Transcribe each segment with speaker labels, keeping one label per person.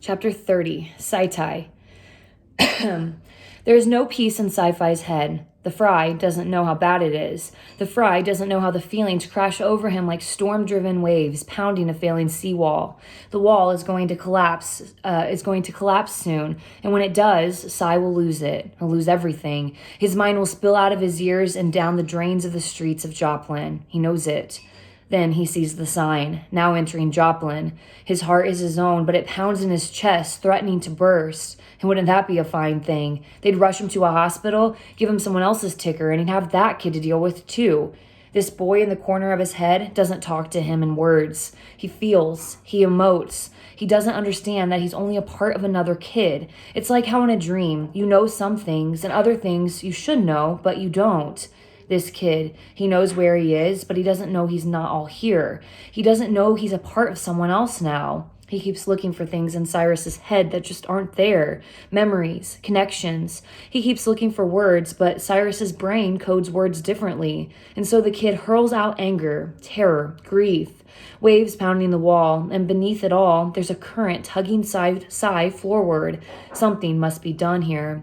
Speaker 1: Chapter 30, Sci-Fi. There is no peace in Sci-Fi's head. The Fry doesn't know how bad it is. The Fry doesn't know how the feelings crash over him like storm-driven waves pounding a failing seawall. The wall is going to collapse. Soon, and when it does, Sci will lose it. He'll lose everything. His mind will spill out of his ears and down the drains of the streets of Joplin. He knows it. Then he sees the sign, now entering Joplin. His heart is his own, but it pounds in his chest, threatening to burst. And wouldn't that be a fine thing? They'd rush him to a hospital, give him someone else's ticker, and he'd have that kid to deal with too. This boy in the corner of his head doesn't talk to him in words. He feels, he emotes. He doesn't understand that he's only a part of another kid. It's like how in a dream, you know some things, and other things you should know, but you don't. This kid, he knows where he is, but he doesn't know he's not all here. He doesn't know he's a part of someone else now. He keeps looking for things in Cyrus's head that just aren't there. Memories, connections. He keeps looking for words, but Cyrus's brain codes words differently. And so the kid hurls out anger, terror, grief. Waves pounding the wall, and beneath it all, there's a current tugging Cy forward. Something must be done here.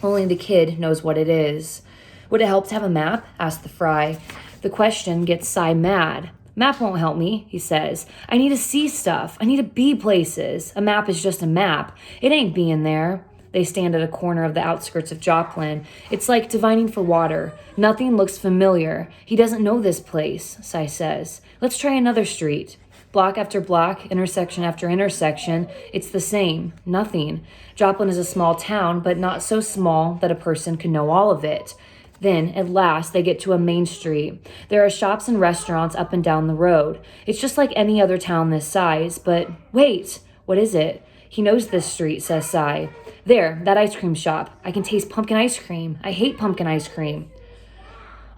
Speaker 1: Only the kid knows what it is. Would it help to have a map? Asked the Fry. The question gets Cy mad. Map won't help me, he says. I need to see stuff. I need to be places. A map is just a map. It ain't being there. They stand at a corner of the outskirts of Joplin. It's like divining for water. Nothing looks familiar. He doesn't know this place, Cy says. Let's try another street. Block after block, intersection after intersection, it's the same. Nothing. Joplin is a small town, but not so small that a person can know all of it. Then, at last, they get to a main street. There are shops and restaurants up and down the road. It's just like any other town this size, but wait, what is it? He knows this street, says Cy. There, that ice cream shop. I can taste pumpkin ice cream. I hate pumpkin ice cream.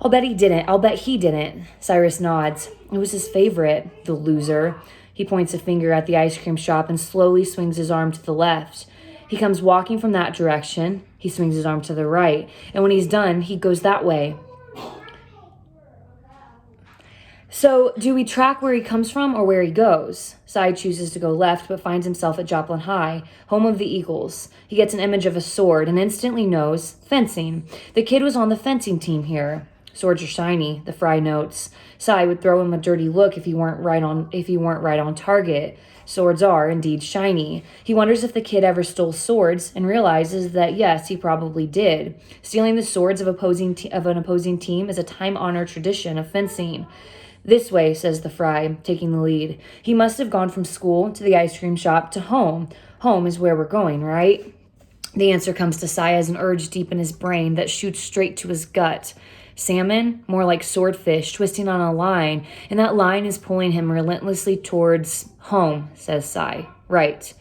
Speaker 1: I'll bet he didn't. Cyrus nods. It was his favorite, the loser. He points a finger at the ice cream shop and slowly swings his arm to the left. He comes walking from that direction. He swings his arm to the right. And when he's done, he goes that way. So, do we track where he comes from or where he goes? Cy chooses to go left, but finds himself at Joplin High, home of the Eagles. He gets an image of a sword and instantly knows fencing. The kid was on the fencing team here. Swords are shiny, the Fry notes. Cy would throw him a dirty look if he weren't right on target. Swords are indeed shiny. He wonders if the kid ever stole swords and realizes that yes, he probably did. Stealing the swords of an opposing team is a time-honored tradition of fencing. This way, says the Fry, taking the lead. He must have gone from school to the ice cream shop to home. Home is where we're going, right? The answer comes to Cy as an urge deep in his brain that shoots straight to his gut. Salmon, more like swordfish, twisting on a line, and that line is pulling him relentlessly towards home, says Cy. Right.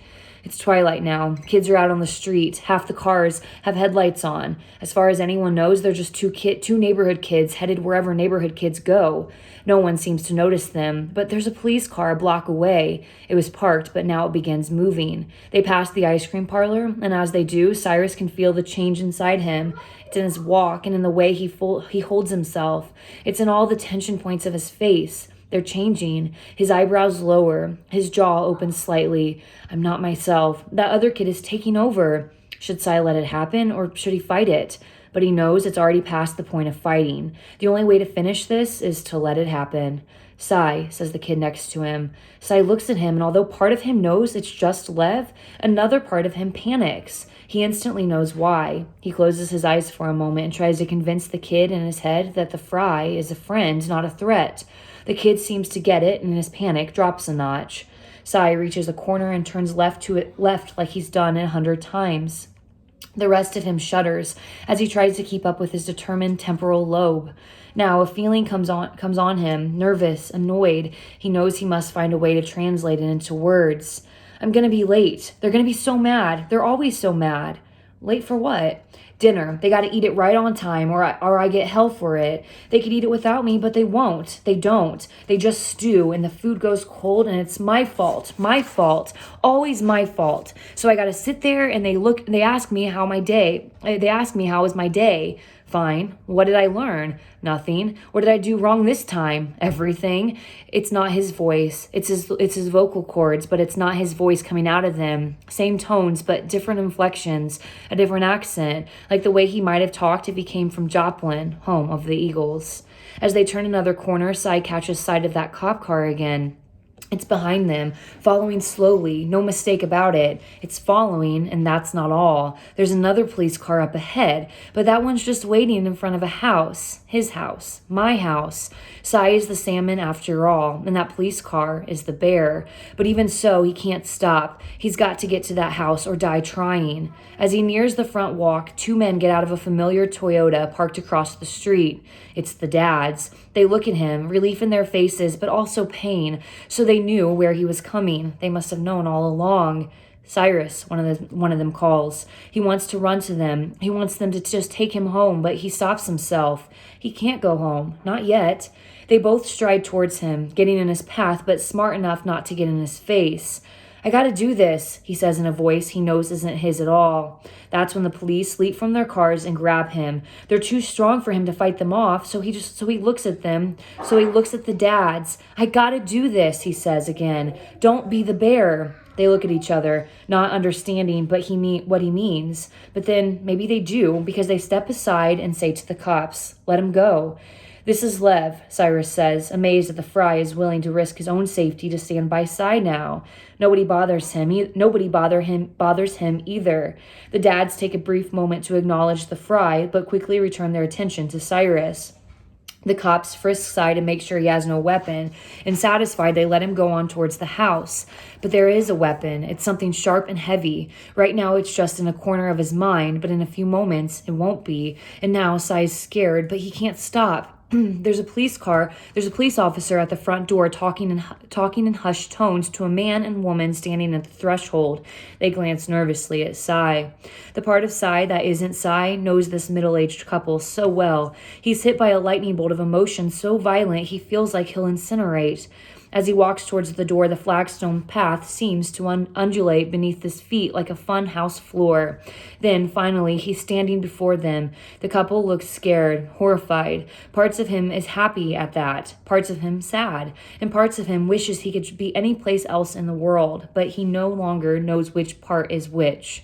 Speaker 1: It's twilight now. Kids are out on the street. Half the cars have headlights on. As far as anyone knows, they're just two neighborhood kids headed wherever neighborhood kids go. No one seems to notice them, but there's a police car a block away. It was parked, but now it begins moving. They pass the ice cream parlor, and as they do, Cyrus can feel the change inside him. It's in his walk and in the way he holds himself. It's in all the tension points of his face. They're changing. His eyebrows lower. His jaw opens slightly. I'm not myself. That other kid is taking over. Should Cy let it happen, or should he fight it? But he knows it's already past the point of fighting. The only way to finish this is to let it happen. Cy, says the kid next to him. Cy looks at him, and although part of him knows it's just Lev, another part of him panics. He instantly knows why. He closes his eyes for a moment and tries to convince the kid in his head that the Fry is a friend, not a threat. The kid seems to get it, and his panic drops a notch. Cy reaches a corner and turns left like he's done 100 times. The rest of him shudders as he tries to keep up with his determined temporal lobe. Now a feeling comes on him, nervous, annoyed. He knows he must find a way to translate it into words. I'm gonna be late. They're gonna be so mad. They're always so mad. Late for what? Dinner. They gotta eat it right on time or I get hell for it. They could eat it without me, but they won't. They don't. They just stew and the food goes cold and it's my fault. My fault. Always my fault. So I gotta sit there and they ask me how was my day. Fine. What did I learn? Nothing. What did I do wrong this time? Everything. It's not his voice. It's his vocal cords, but it's not his voice coming out of them. Same tones, but different inflections, a different accent, like the way he might have talked if he came from Joplin, home of the Eagles. As they turn another corner, Cy catches sight of that cop car again. It's behind them, following slowly, no mistake about it. It's following, and that's not all. There's another police car up ahead, but that one's just waiting in front of a house. His house. My house. Cy is the salmon after all, and that police car is the bear. But even so, he can't stop. He's got to get to that house or die trying. As he nears the front walk, two men get out of a familiar Toyota parked across the street. It's the dads. They look at him, relief in their faces, but also pain. So they knew where he was coming. They must have known all along. Cyrus, one of them calls. He wants to run to them. He wants them to just take him home, but he stops himself. He can't go home. Not yet. They both stride towards him, getting in his path, but smart enough not to get in his face. I gotta do this, he says in a voice he knows isn't his at all. That's when the police leap from their cars and grab him. They're too strong for him to fight them off, so he looks at them. So he looks at the dads. I gotta do this, he says again. Don't be the bear. They look at each other, not understanding what he means. But then maybe they do, because they step aside and say to the cops, let him go. This is Lev, Cyrus says, amazed that the Fry is willing to risk his own safety to stand by Cy now. Nobody bothers him either. The dads take a brief moment to acknowledge the Fry, but quickly return their attention to Cyrus. The cops frisk Cy to make sure he has no weapon, and satisfied they let him go on towards the house. But there is a weapon. It's something sharp and heavy. Right now it's just in a corner of his mind, but in a few moments it won't be. And now Cy's scared, but he can't stop. There's a police officer at the front door talking in hushed tones to a man and woman standing at the threshold. They glance nervously at Cy. The part of Cy that isn't Cy knows this middle-aged couple so well. He's hit by a lightning bolt of emotion so violent he feels like he'll incinerate. As he walks towards the door, the flagstone path seems to undulate beneath his feet like a fun house floor. Then, finally, he's standing before them. The couple looks scared, horrified. Parts of him is happy at that, parts of him sad, and parts of him wishes he could be any place else in the world, but he no longer knows which part is which.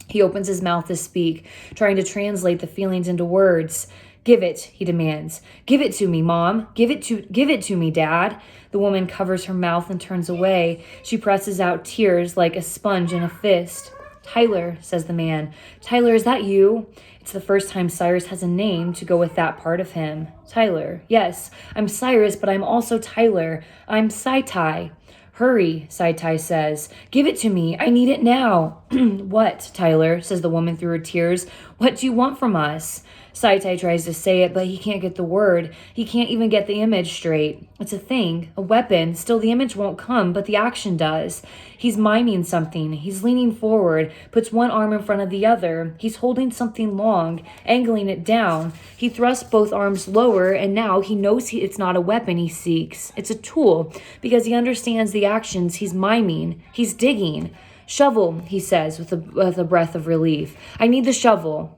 Speaker 1: He opens his mouth to speak, trying to translate the feelings into words. Give it, he demands. Give it to me, Mom. Give it to me, Dad. The woman covers her mouth and turns away. She presses out tears like a sponge in a fist. Tyler, says the man. Tyler, is that you? It's the first time Cyrus has a name to go with that part of him. Tyler. Yes, I'm Cyrus, but I'm also Tyler. I'm Saitai. Hurry, Saitai says. Give it to me. I need it now. What, Tyler, says the woman through her tears. What do you want from us? Saitai tries to say it, but he can't get the word. He can't even get the image straight. It's a thing, a weapon. Still, the image won't come, but the action does. He's miming something. He's leaning forward, puts one arm in front of the other. He's holding something long, angling it down. He thrusts both arms lower, and now he knows it's not a weapon he seeks. It's a tool, because he understands the actions he's miming. He's digging. Shovel, he says with a breath of relief. I need the shovel.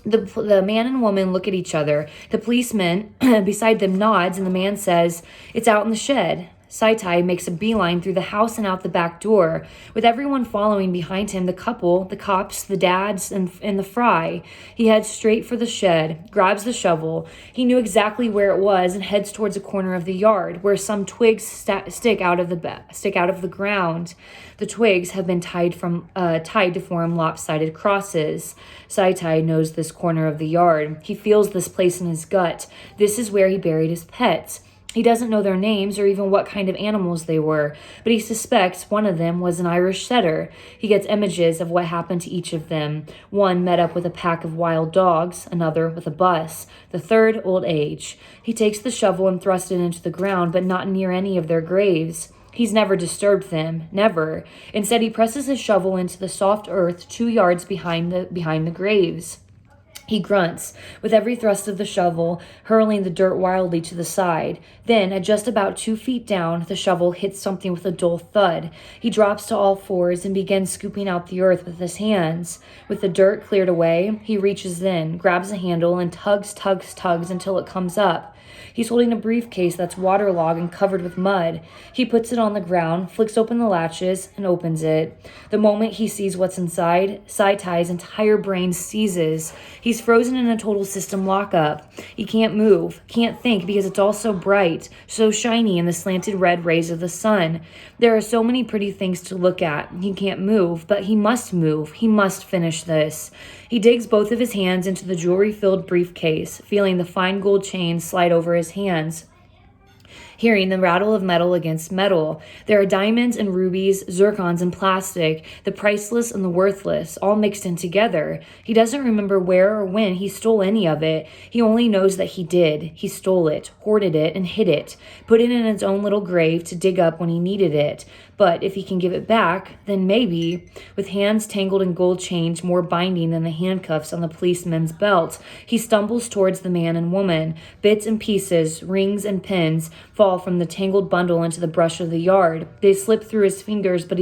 Speaker 1: The man and woman look at each other. The policeman beside them nods, and the man says, it's out in the shed. Saitai makes a beeline through the house and out the back door. With everyone following behind him, the couple, the cops, the dads, and the Fry. He heads straight for the shed, grabs the shovel. He knew exactly where it was and heads towards a corner of the yard where some twigs stick out of the ground. The twigs have been tied to form lopsided crosses. Saitai knows this corner of the yard. He feels this place in his gut. This is where he buried his pets. He doesn't know their names or even what kind of animals they were, but he suspects one of them was an Irish setter. He gets images of what happened to each of them. One met up with a pack of wild dogs, another with a bus, the third old age. He takes the shovel and thrusts it into the ground, but not near any of their graves. He's never disturbed them, never. Instead, he presses his shovel into the soft earth 2 yards behind the graves. He grunts, with every thrust of the shovel, hurling the dirt wildly to the side. Then, at just about 2 feet down, the shovel hits something with a dull thud. He drops to all fours and begins scooping out the earth with his hands. With the dirt cleared away, he reaches in, grabs a handle, and tugs until it comes up. He's holding a briefcase that's waterlogged and covered with mud. He puts it on the ground, flicks open the latches, and opens it. The moment he sees what's inside, Saitai's entire brain seizes. He's frozen in a total system lockup. He can't move, can't think because it's all so bright, so shiny in the slanted red rays of the sun. There are so many pretty things to look at. He can't move, but he must move. He must finish this. He digs both of his hands into the jewelry-filled briefcase, feeling the fine gold chain slide over his hands, hearing the rattle of metal against metal. There are diamonds and rubies, zircons and plastic, the priceless and the worthless, all mixed in together. He doesn't remember where or when he stole any of it. He only knows that he did. He stole it, hoarded it, and hid it, put it in its own little grave to dig up when he needed it. But if he can give it back, then maybe, with hands tangled in gold chains more binding than the handcuffs on the policeman's belt, he stumbles towards the man and woman. Bits and pieces, rings and pins, fall from the tangled bundle into the brush of the yard. They slip through his fingers, but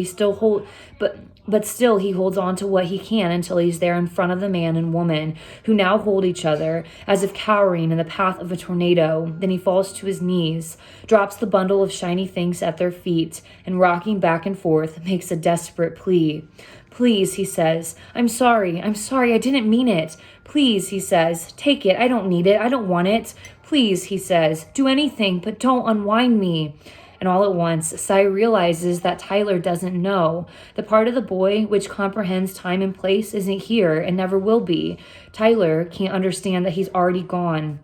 Speaker 1: still he holds on to what he can until he's there in front of the man and woman, who now hold each other, as if cowering in the path of a tornado. Then he falls to his knees, drops the bundle of shiny things at their feet, and rocking back and forth, makes a desperate plea. "Please," he says. I'm sorry, I didn't mean it. Please," he says, "take it, I don't need it, I don't want it. Please," he says, "do anything, but don't unwind me." And all at once, Sai realizes that Tyler doesn't know. The part of the boy which comprehends time and place isn't here and never will be. Tyler can't understand that he's already gone,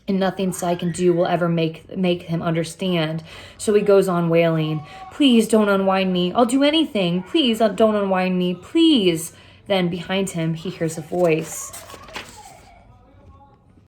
Speaker 1: and nothing Sai can do will ever make him understand. So he goes on wailing, "Please don't unwind me. I'll do anything. Please don't unwind me. Please." Then behind him, he hears a voice.